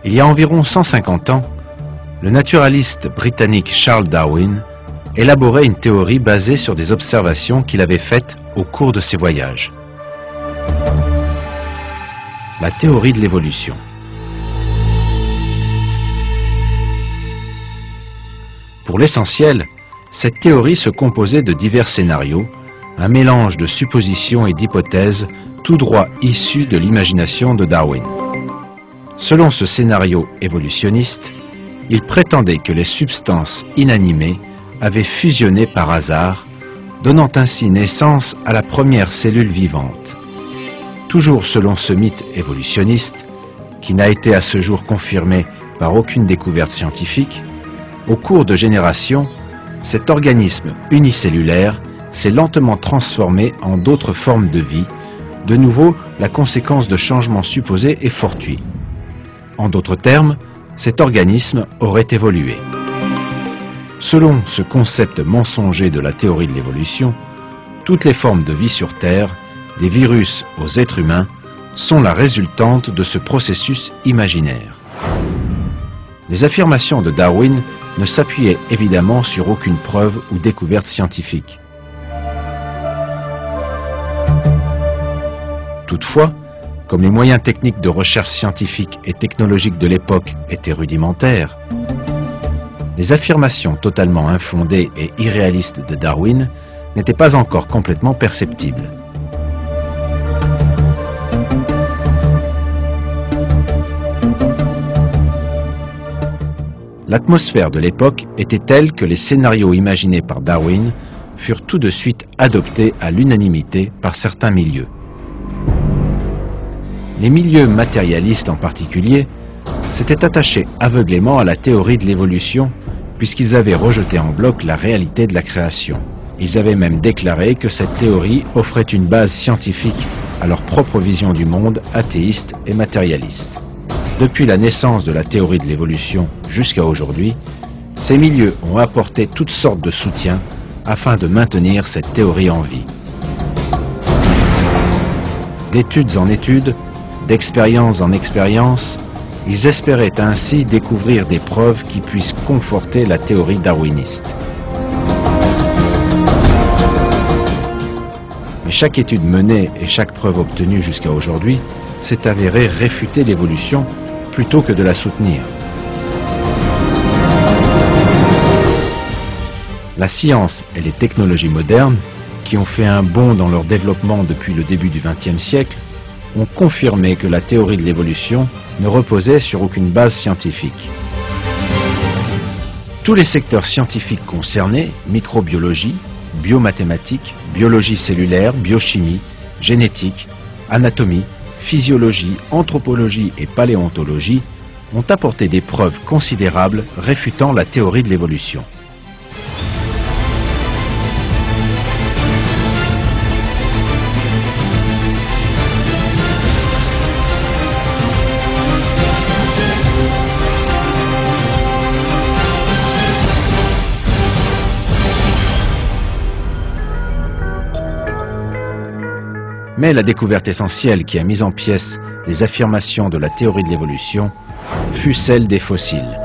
Il y a environ 150 ans, le naturaliste britannique Charles Darwin élaborait une théorie basée sur des observations qu'il avait faites au cours de ses voyages. La théorie de l'évolution. Pour l'essentiel, cette théorie se composait de divers scénarios, un mélange de suppositions et d'hypothèses tout droit issus de l'imagination de Darwin. Selon ce scénario évolutionniste, il prétendait que les substances inanimées avaient fusionné par hasard, donnant ainsi naissance à la première cellule vivante. Toujours selon ce mythe évolutionniste, qui n'a été à ce jour confirmé par aucune découverte scientifique, au cours de générations, cet organisme unicellulaire s'est lentement transformé en d'autres formes de vie. De nouveau, la conséquence de changements supposés est fortuite. En d'autres termes, cet organisme aurait évolué. Selon ce concept mensonger de la théorie de l'évolution, toutes les formes de vie sur Terre, des virus aux êtres humains, sont la résultante de ce processus imaginaire. Les affirmations de Darwin ne s'appuyaient évidemment sur aucune preuve ou découverte scientifique. Toutefois, comme les moyens techniques de recherche scientifique et technologique de l'époque étaient rudimentaires, les affirmations totalement infondées et irréalistes de Darwin n'étaient pas encore complètement perceptibles. L'atmosphère de l'époque était telle que les scénarios imaginés par Darwin furent tout de suite adoptés à l'unanimité par certains milieux. Les milieux matérialistes en particulier s'étaient attachés aveuglément à la théorie de l'évolution puisqu'ils avaient rejeté en bloc la réalité de la création. Ils avaient même déclaré que cette théorie offrait une base scientifique à leur propre vision du monde athéiste et matérialiste. Depuis la naissance de la théorie de l'évolution jusqu'à aujourd'hui, ces milieux ont apporté toutes sortes de soutiens afin de maintenir cette théorie en vie. D'études en études, d'expérience en expérience, ils espéraient ainsi découvrir des preuves qui puissent conforter la théorie darwiniste. Mais chaque étude menée et chaque preuve obtenue jusqu'à aujourd'hui s'est avérée réfuter l'évolution plutôt que de la soutenir. La science et les technologies modernes, qui ont fait un bond dans leur développement depuis le début du XXe siècle, ont confirmé que la théorie de l'évolution ne reposait sur aucune base scientifique. Tous les secteurs scientifiques concernés, microbiologie, biomathématiques, biologie cellulaire, biochimie, génétique, anatomie, physiologie, anthropologie et paléontologie, ont apporté des preuves considérables réfutant la théorie de l'évolution. Mais la découverte essentielle qui a mis en pièces les affirmations de la théorie de l'évolution fut celle des fossiles.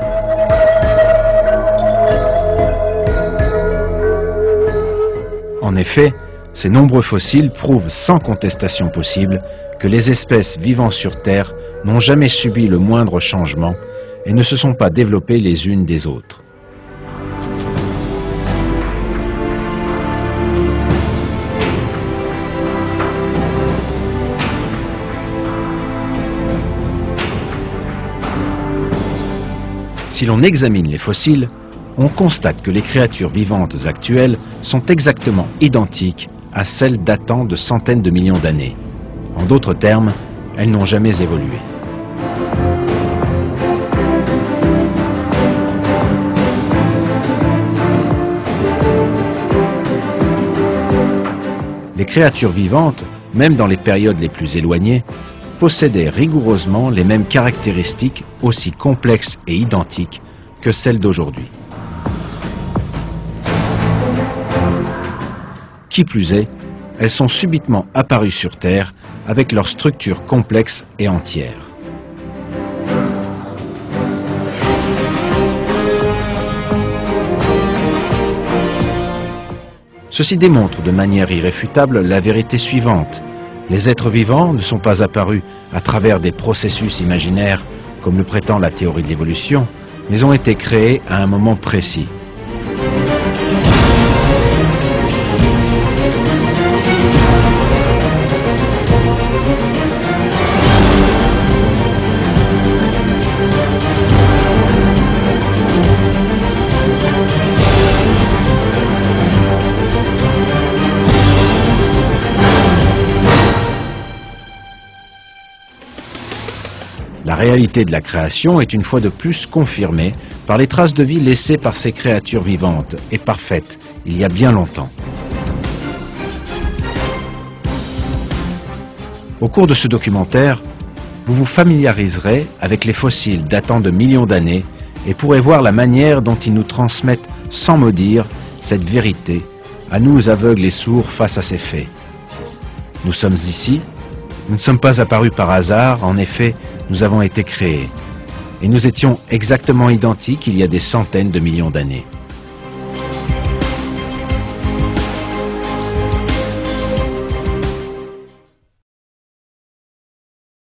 En effet, ces nombreux fossiles prouvent sans contestation possible que les espèces vivant sur Terre n'ont jamais subi le moindre changement et ne se sont pas développées les unes des autres. Si l'on examine les fossiles, on constate que les créatures vivantes actuelles sont exactement identiques à celles datant de centaines de millions d'années. En d'autres termes, elles n'ont jamais évolué. Les créatures vivantes, même dans les périodes les plus éloignées, possédaient rigoureusement les mêmes caractéristiques aussi complexes et identiques que celles d'aujourd'hui. Qui plus est, elles sont subitement apparues sur Terre avec leur structure complexe et entière. Ceci démontre de manière irréfutable la vérité suivante. Les êtres vivants ne sont pas apparus à travers des processus imaginaires, comme le prétend la théorie de l'évolution, mais ont été créés à un moment précis. La réalité de la création est une fois de plus confirmée par les traces de vie laissées par ces créatures vivantes et parfaites il y a bien longtemps. Au cours de ce documentaire, vous vous familiariserez avec les fossiles datant de millions d'années et pourrez voir la manière dont ils nous transmettent sans mot dire cette vérité à nous aveugles et sourds face à ces faits. Nous sommes ici, nous ne sommes pas apparus par hasard, en effet, nous avons été créés. Et nous étions exactement identiques il y a des centaines de millions d'années.